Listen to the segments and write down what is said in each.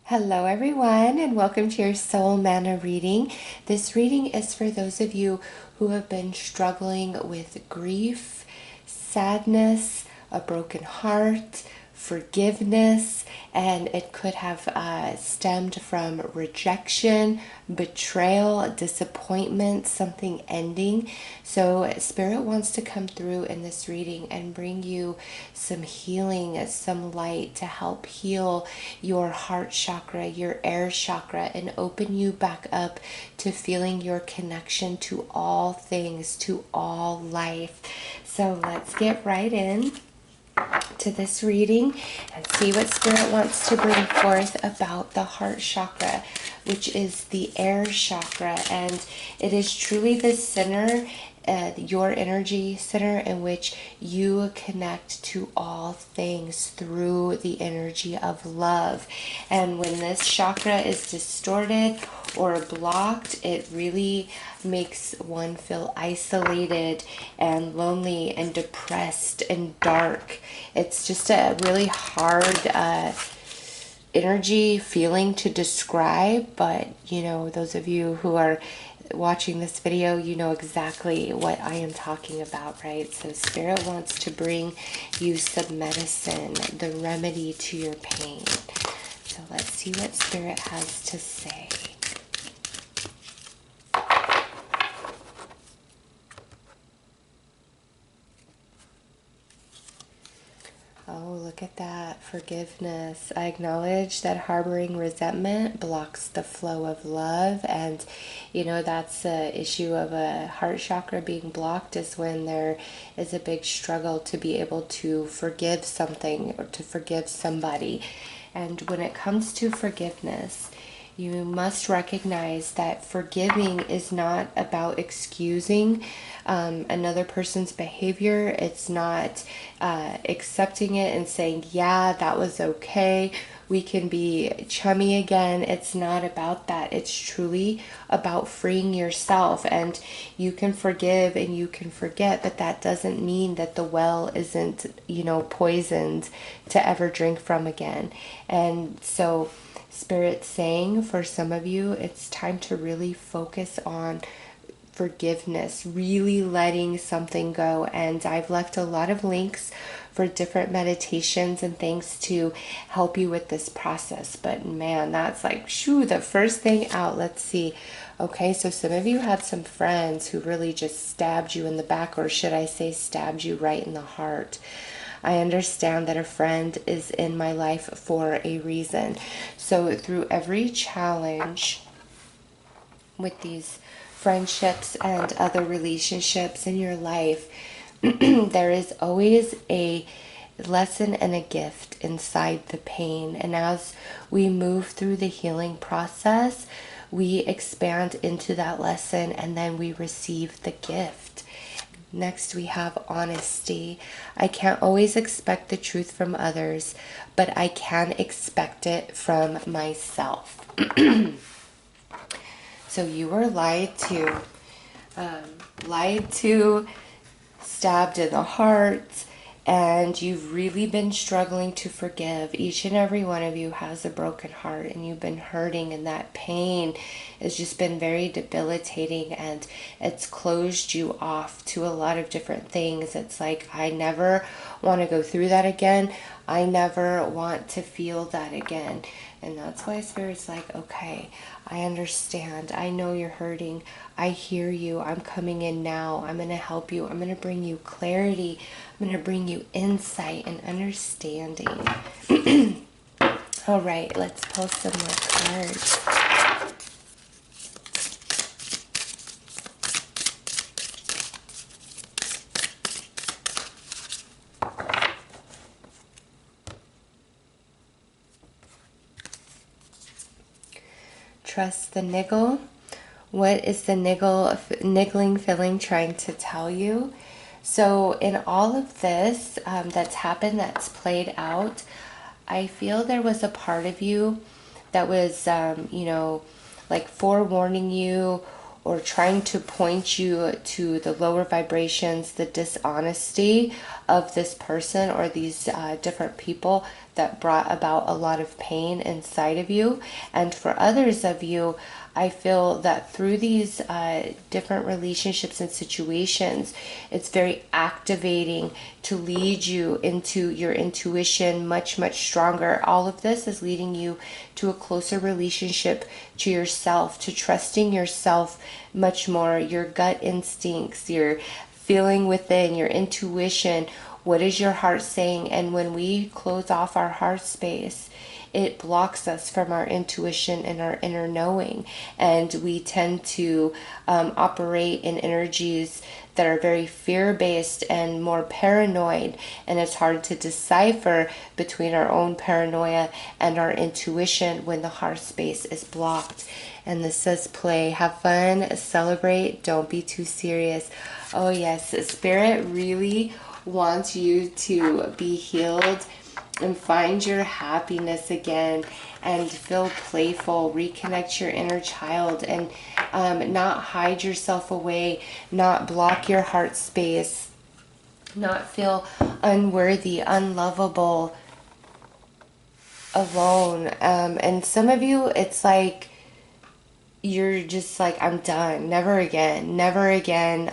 Hello everyone, and welcome to your Soul Manna reading. This reading is for those of you who have been struggling with grief, sadness, a broken heart, forgiveness, and it could have stemmed from rejection, betrayal, disappointment, something ending. So Spirit wants to come through in this reading and bring you some healing, some light to help heal your heart chakra, your air chakra, and open you back up to feeling your connection to all things, to all life. So let's get right in to this reading and see what Spirit wants to bring forth about the heart chakra, which is the air chakra, and it is truly the center, your energy center, in which you connect to all things through the energy of love. And when this chakra is distorted or blocked, it really makes one feel isolated and lonely and depressed and dark. It's just a really hard energy feeling to describe, but you know, those of you who are watching this video, you know exactly what I am talking about, right? So Spirit wants to bring you some medicine, the remedy to your pain. So let's see what Spirit has to say. Oh, look at that. Forgiveness. I acknowledge that harboring resentment blocks the flow of love. And, you know, that's the issue of a heart chakra being blocked, is when there is a big struggle to be able to forgive something or to forgive somebody. And when it comes to forgiveness, you must recognize that forgiving is not about excusing another person's behavior. It's not accepting it and saying, yeah, that was okay, we can be chummy again. It's not about that. It's truly about freeing yourself. And you can forgive and you can forget, but that doesn't mean that the well isn't, you know, poisoned to ever drink from again. And so Spirit's saying, for some of you, it's time to really focus on forgiveness, really letting something go. And I've left a lot of links for different meditations and things to help you with this process. But man, that's like, shoo, the first thing out. Let's see. Okay, so some of you had some friends who really just stabbed you in the back, or should I say stabbed you right in the heart. I understand that a friend is in my life for a reason. So through every challenge with these friendships and other relationships in your life, there is always a lesson and a gift inside the pain. And as we move through the healing process, we expand into that lesson and then we receive the gift. Next, we have honesty. I can't always expect the truth from others, but I can expect it from myself. So you were lied to, stabbed in the heart, and you've really been struggling to forgive. Each and every one of you has a broken heart, and you've been hurting, and that pain has just been very debilitating, and it's closed you off to a lot of different things. It's like, I never want to go through that again. I never want to feel that again. And that's why Spirit's like, okay, I understand. I know you're hurting. I hear you. I'm coming in now. I'm going to help you. I'm going to bring you clarity. I'm going to bring you insight and understanding. All right, let's pull some more cards. Trust the niggle. What is the niggling feeling trying to tell you? So in all of this that's happened, that's played out, I feel there was a part of you that was, you know, like forewarning you or trying to point you to the lower vibrations, the dishonesty of this person or these different people that brought about a lot of pain inside of you. And for others of you, I feel that through these different relationships and situations, it's very activating to lead you into your intuition much, much stronger. All of this is leading you to a closer relationship to yourself, to trusting yourself much more, your gut instincts, your feeling within, your intuition. What is your heart saying? And when we close off our heart space, it blocks us from our intuition and our inner knowing. And we tend to operate in energies that are very fear-based and more paranoid. And it's hard to decipher between our own paranoia and our intuition when the heart space is blocked. And this says play, have fun, celebrate, don't be too serious. Oh yes, Spirit really wants you to be healed and find your happiness again and feel playful, reconnect your inner child, and not hide yourself away, not block your heart space, not feel unworthy, unlovable, alone. And some of you, it's like you're just like, I'm done, never again, never again.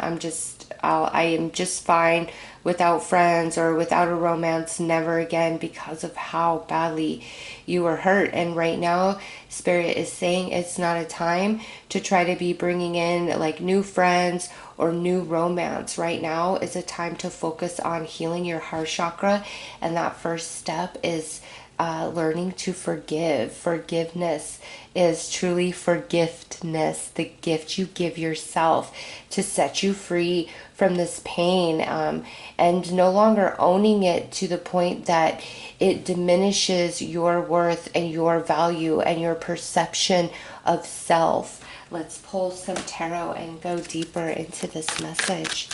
I am just fine without friends or without a romance, never again, because of how badly you were hurt. And right now, Spirit is saying it's not a time to try to be bringing in like new friends or new romance. Right now is a time to focus on healing your heart chakra. And that first step is learning to forgive. Forgiveness is truly forgiveness, the gift you give yourself to set you free from this pain, and no longer owning it to the point that it diminishes your worth and your value and your perception of self. Let's pull some tarot and go deeper into this message.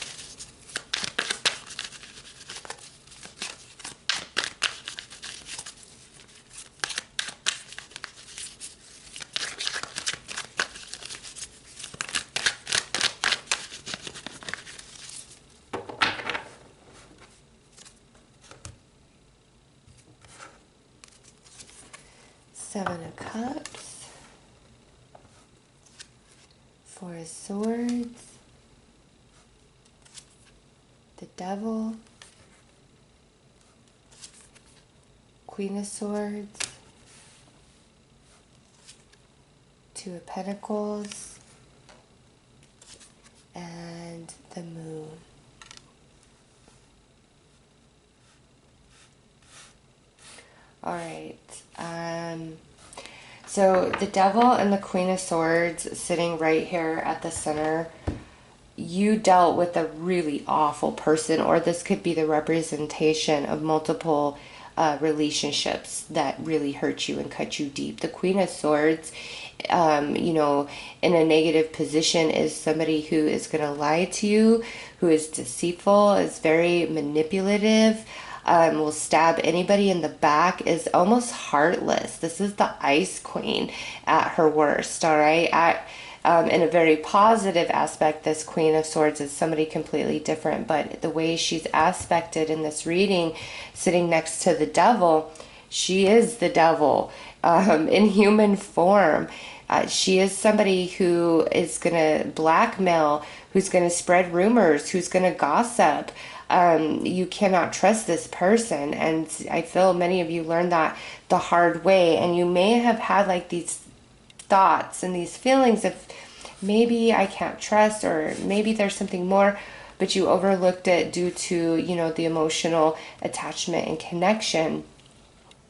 Seven of Cups, Four of Swords, the Devil, Queen of Swords, Two of Pentacles, and the Moon. All right. So the Devil and the Queen of Swords sitting right here at the center. You dealt with a really awful person, or this could be the representation of multiple relationships that really hurt you and cut you deep. The Queen of Swords, in a negative position, is somebody who is going to lie to you, who is deceitful, is very manipulative, will stab anybody in the back, is almost heartless. This is the Ice Queen at her worst, all right? In a very positive aspect, this Queen of Swords is somebody completely different, but the way she's aspected in this reading, sitting next to the Devil, she is the Devil in human form. She is somebody who is going to blackmail, who's going to spread rumors, who's going to gossip. You cannot trust this person. And I feel many of you learned that the hard way. And you may have had like these thoughts and these feelings of maybe I can't trust, or maybe there's something more, but you overlooked it due to, the emotional attachment and connection.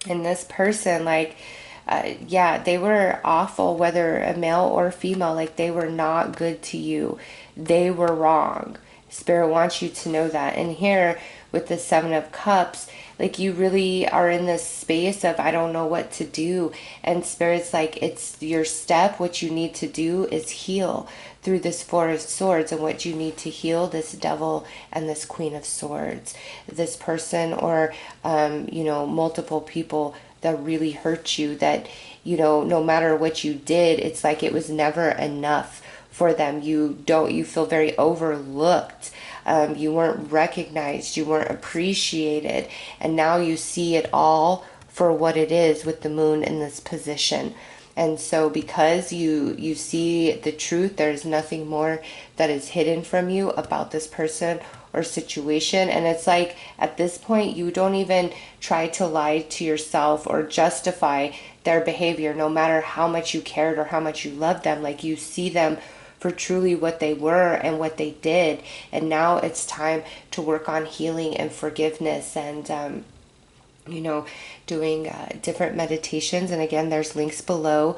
And this person, they were awful, whether a male or female, like they were not good to you. They were wrong. Spirit wants you to know that. And here with the Seven of Cups, like you really are in this space of, I don't know what to do. And Spirit's like, it's your step. What you need to do is heal through this Four of Swords. And what you need to heal, this Devil and this Queen of Swords. This person or, multiple people that really hurt you, that, no matter what you did, it's like it was never enough for them. You feel very overlooked. You weren't recognized, you weren't appreciated, and now you see it all for what it is with the moon in this position. And so because you see the truth, there's nothing more that is hidden from you about this person or situation. And it's like at this point you don't even try to lie to yourself or justify their behavior, no matter how much you cared or how much you loved them. Like, you see them for truly what they were and what they did. And now it's time to work on healing and forgiveness, and doing different meditations. And again, there's links below,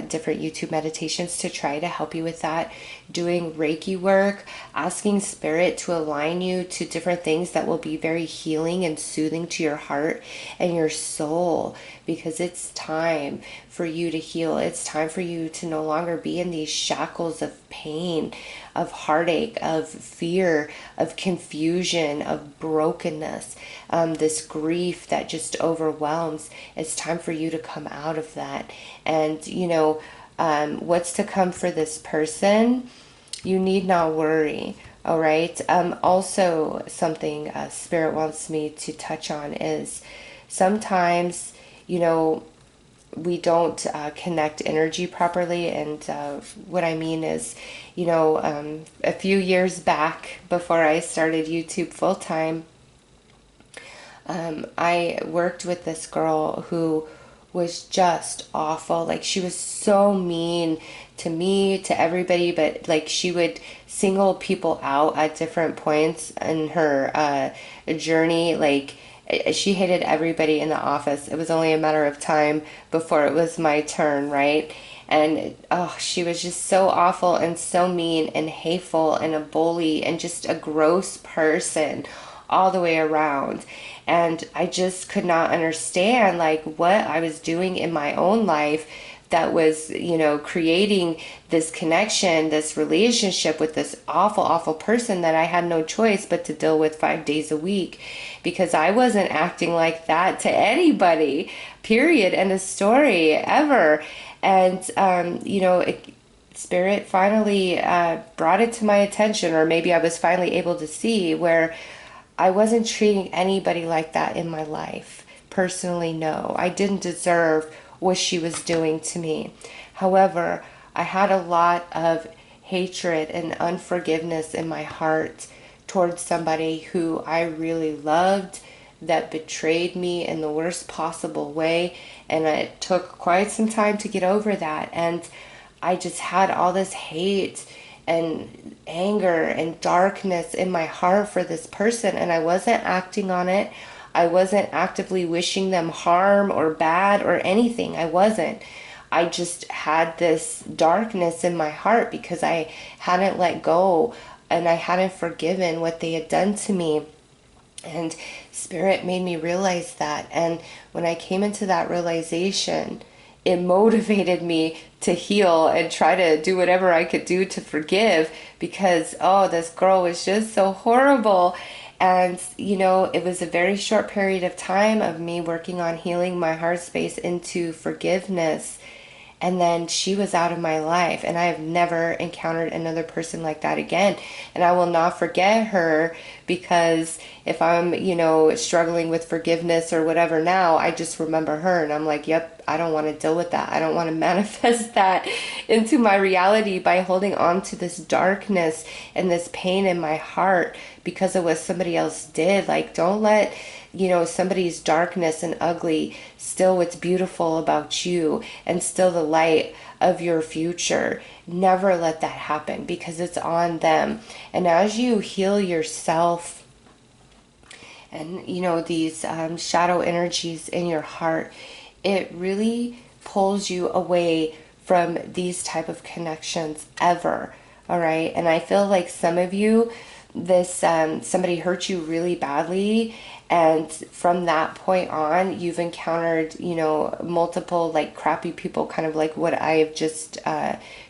different YouTube meditations to try to help you with that. Doing Reiki work, asking Spirit to align you to different things that will be very healing and soothing to your heart and your soul, because it's time for you to heal. It's time for you to no longer be in these shackles of pain, of heartache, of fear, of confusion, of brokenness, this grief that just overwhelms. It's time for you to come out of that. And, what's to come for this person, you need not worry. All right. Also, something Spirit wants me to touch on is sometimes, we don't connect energy properly. And what I mean is, a few years back, before I started YouTube full time, I worked with this girl who was just awful. Like, she was so mean to me, to everybody, but like, she would single people out at different points in her journey. Like, she hated everybody in the office. It was only a matter of time before it was my turn, right? And she was just so awful and so mean and hateful and a bully and just a gross person all the way around. And I just could not understand like what I was doing in my own life that was, creating this connection, this relationship with this awful, awful person that I had no choice but to deal with 5 days a week, because I wasn't acting like that to anybody, period, end of story, ever. And, Spirit finally brought it to my attention, or maybe I was finally able to see where I wasn't treating anybody like that in my life. Personally, no. I didn't deserve what she was doing to me. However, I had a lot of hatred and unforgiveness in my heart towards somebody who I really loved, that betrayed me in the worst possible way. And it took quite some time to get over that. And I just had all this hate and anger and darkness in my heart for this person, and I wasn't acting on it. I wasn't actively wishing them harm or bad or anything. I wasn't. I just had this darkness in my heart because I hadn't let go and I hadn't forgiven what they had done to me. And Spirit made me realize that. And when I came into that realization, it motivated me to heal and try to do whatever I could do to forgive, because, this girl was just so horrible. And, it was a very short period of time of me working on healing my heart space into forgiveness. And then she was out of my life, and I have never encountered another person like that again. And I will not forget her, because if I'm, struggling with forgiveness or whatever now, I just remember her and I'm like, yep, I don't want to deal with that. I don't want to manifest that into my reality by holding on to this darkness and this pain in my heart because of what somebody else did. Like, don't let somebody's darkness and ugly still what's beautiful about you and still the light of your future. Never let that happen, because it's on them. And as you heal yourself and these shadow energies in your heart, it really pulls you away from these type of connections ever. All right. And I feel like some of you, somebody hurt you really badly, and from that point on you've encountered multiple like crappy people, kind of like what I've just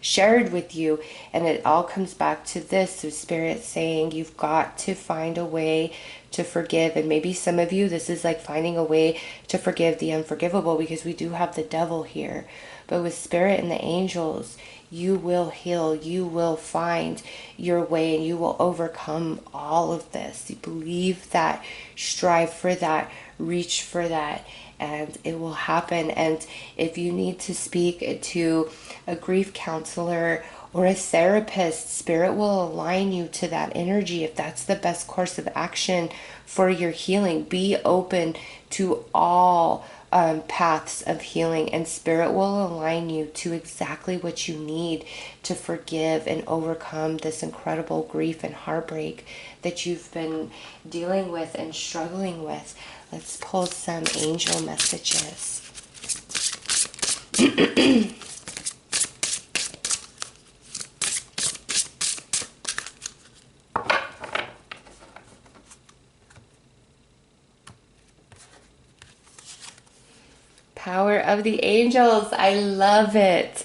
shared with you. And it all comes back to this. So Spirit saying you've got to find a way to forgive. And maybe some of you, this is like finding a way to forgive the unforgivable, because we do have the devil here. But with Spirit and the angels, you will heal, you will find your way, and you will overcome all of this. You believe that, strive for that, reach for that, and it will happen. And if you need to speak to a grief counselor or a therapist, Spirit will align you to that energy if that's the best course of action for your healing. Be open to all paths of healing, and Spirit will align you to exactly what you need to forgive and overcome this incredible grief and heartbreak that you've been dealing with and struggling with. Let's pull some angel messages. Power of the angels. I love it.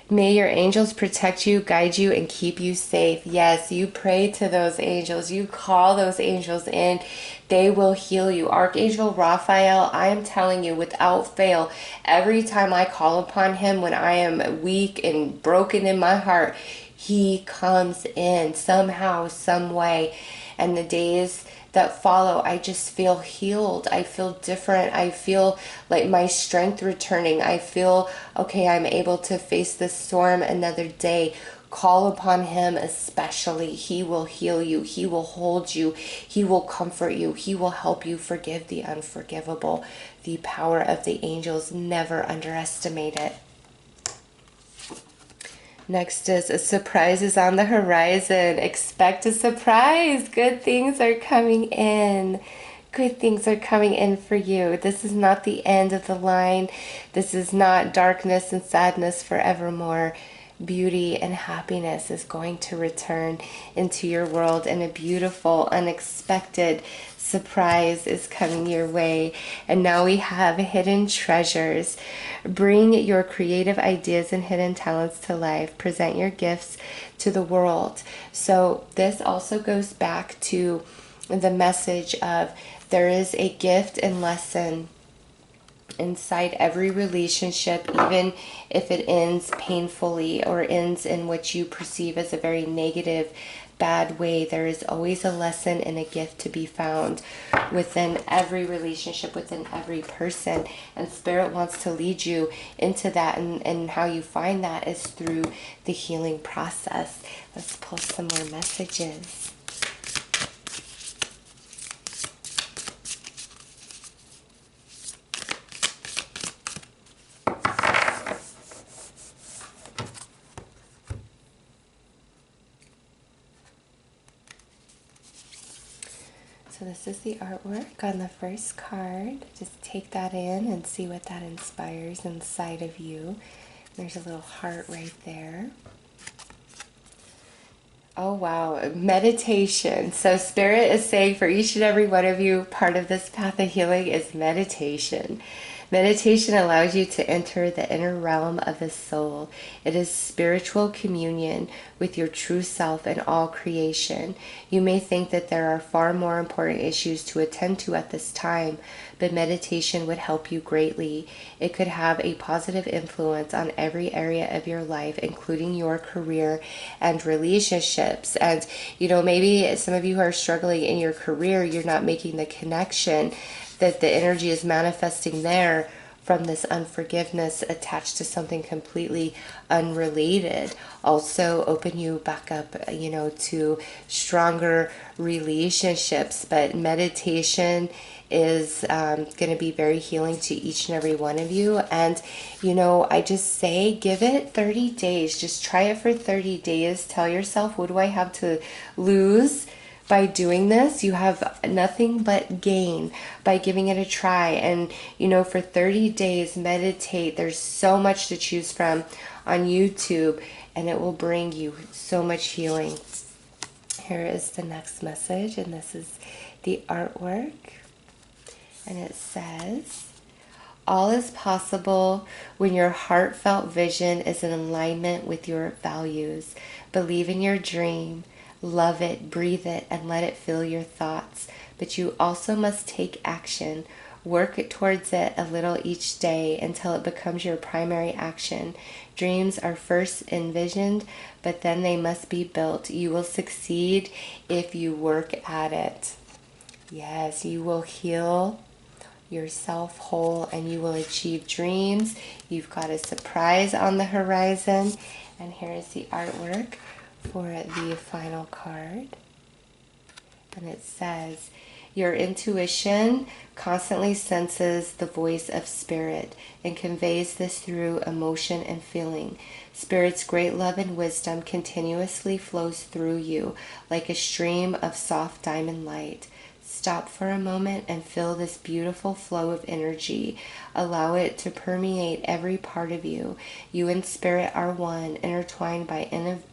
May your angels protect you, guide you, and keep you safe. Yes, you pray to those angels. You call those angels in. They will heal you. Archangel Raphael, I am telling you, without fail, every time I call upon him when I am weak and broken in my heart, he comes in somehow, some way. And the days that follow, I just feel healed. I feel different. I feel like my strength returning. I feel, okay, I'm able to face this storm another day. Call upon him especially. He will heal you. He will hold you. He will comfort you. He will help you forgive the unforgivable. The power of the angels, never underestimate it. Next is a surprise is on the horizon. Expect a surprise. Good things are coming in. Good things are coming in for you. This is not the end of the line. This is not darkness and sadness forevermore. Beauty and happiness is going to return into your world, and a beautiful, unexpected surprise is coming your way. And now we have hidden treasures. Bring your creative ideas and hidden talents to life. Present your gifts to the world. So this also goes back to the message of there is a gift and lesson inside every relationship, even if it ends painfully or ends in what you perceive as a very negative, bad way. There is always a lesson and a gift to be found within every relationship, within every person. And Spirit wants to lead you into that, and how you find that is through the healing process. Let's pull some more messages. So this is the artwork on the first card. Just take that in and see what that inspires inside of you. There's a little heart right there. Oh, wow. Meditation. So Spirit is saying for each and every one of you, part of this path of healing is meditation. Meditation allows you to enter the inner realm of the soul. It is spiritual communion with your true self and all creation. You may think that there are far more important issues to attend to at this time, but meditation would help you greatly. It could have a positive influence on every area of your life, including your career and relationships. And, maybe some of you who are struggling in your career, you're not making the connection that the energy is manifesting there from this unforgiveness attached to something completely unrelated. Also open you back up, to stronger relationships. But meditation is going to be very healing to each and every one of you. And, I just say, give it 30 days. Just try it for 30 days. Tell yourself, what do I have to lose by doing this? You have nothing but gain by giving it a try. And, for 30 days, meditate. There's so much to choose from on YouTube, and it will bring you so much healing. Here is the next message, and this is the artwork. And it says, all is possible when your heartfelt vision is in alignment with your values. Believe in your dream. Love it, breathe it, and let it fill your thoughts. But you also must take action. Work towards it a little each day until it becomes your primary action. Dreams are first envisioned, but then they must be built. You will succeed if you work at it. Yes, you will heal yourself whole, and you will achieve dreams. You've got a surprise on the horizon. And here is the artwork for the final card. And it says, your intuition constantly senses the voice of spirit and conveys this through emotion and feeling. Spirit's great love and wisdom continuously flows through you like a stream of soft diamond light. Stop for a moment and feel this beautiful flow of energy. Allow it to permeate every part of you. You and spirit are one, intertwined by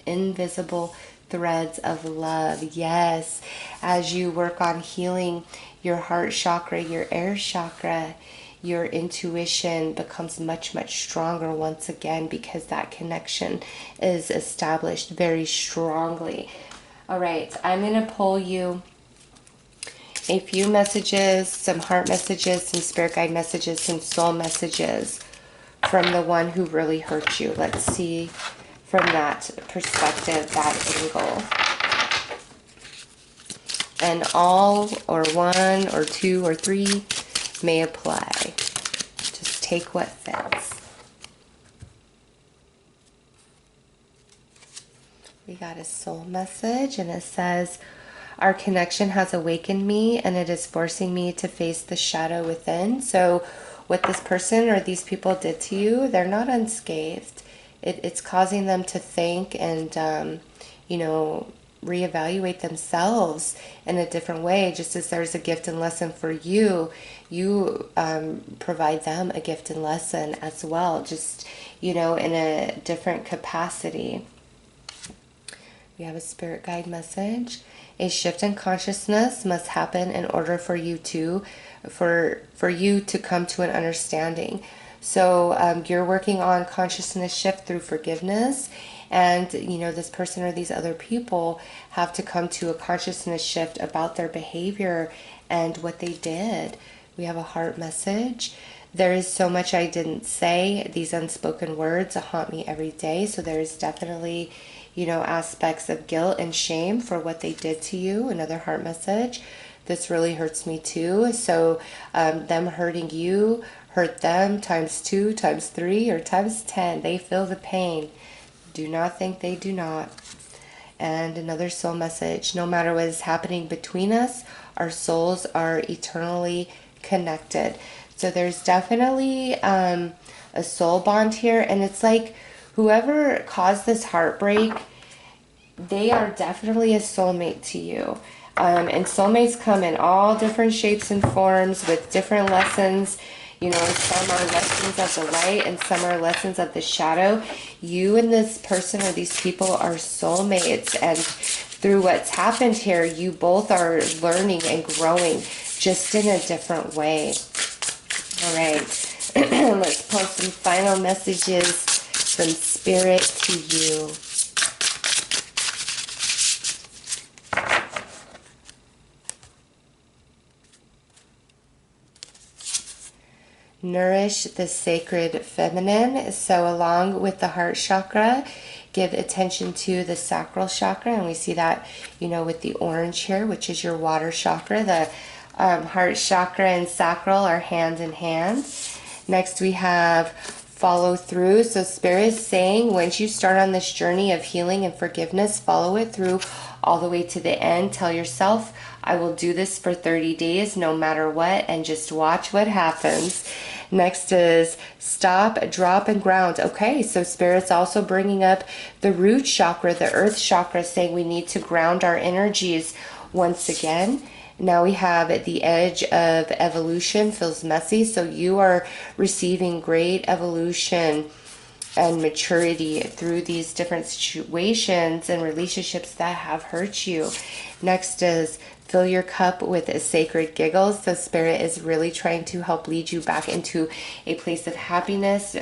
invisible threads of love. Yes, as you work on healing your heart chakra, your air chakra, your intuition becomes much, much stronger once again, because that connection is established very strongly. All right, I'm going to pull you a few messages, some heart messages, some spirit guide messages, some soul messages from the one who really hurt you. Let's see from that perspective, that angle. And all, or one, or two, or three may apply. Just take what fits. We got a soul message, and it says, our connection has awakened me, and it is forcing me to face the shadow within. So what this person or these people did to you, they're not unscathed. It's causing them to think and, you know, reevaluate themselves in a different way. Just as there's a gift and lesson for you, you provide them a gift and lesson as well, just, you know, in a different capacity. We have a spirit guide message. A shift in consciousness must happen in order for you to come to an understanding. So you're working on consciousness shift through forgiveness, and you know, this person or these other people have to come to a consciousness shift about their behavior and what they did. We have a heart message. There is so much I didn't say. These unspoken words haunt me every day. So there's definitely, you know, aspects of guilt and shame for what they did to you. Another heart message. This really hurts me too. So them hurting you hurt them times 2, times 3, or times 10. They feel the pain. Do not think they do not. And another soul message. No matter what is happening between us, our souls are eternally connected. So there's definitely a soul bond here. And it's like whoever caused this heartbreak, they are definitely a soulmate to you. And soulmates come in all different shapes and forms with different lessons. You know, some are lessons of the light and some are lessons of the shadow. You and this person or these people are soulmates. And through what's happened here, you both are learning and growing just in a different way. All right. Let's pull some final messages from Spirit to you. Nourish the sacred feminine. So along with the heart chakra, give attention to the sacral chakra. And we see that, you know, with the orange here, which is your water chakra. The heart chakra and sacral are hand in hand. Next we have follow through. So Spirit is saying, once you start on this journey of healing and forgiveness, follow it through all the way to the end. Tell yourself, I will do this for 30 days no matter what, and just watch what happens. Next is stop, drop, and ground. Okay, so Spirit's also bringing up the root chakra, the earth chakra, saying we need to ground our energies once again. Now we have the edge of evolution, feels messy. So you are receiving great evolution and maturity through these different situations and relationships that have hurt you. Next is fill your cup with sacred giggles. So Spirit is really trying to help lead you back into a place of happiness,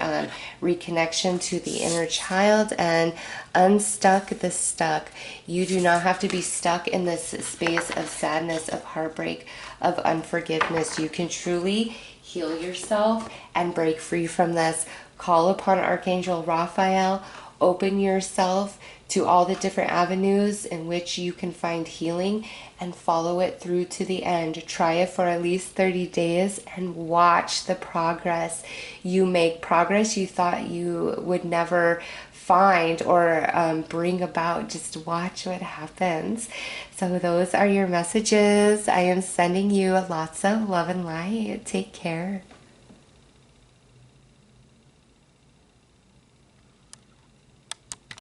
reconnection to the inner child, and unstuck the stuck. You do not have to be stuck in this space of sadness, of heartbreak, of unforgiveness. You can truly heal yourself and break free from this. Call upon Archangel Raphael open yourself to all the different avenues in which you can find healing and follow it through to the end. Try it for at least 30 days and watch the progress you make. Progress you thought you would never find or bring about. Just watch what happens. So those are your messages. I am sending you lots of love and light. Take care.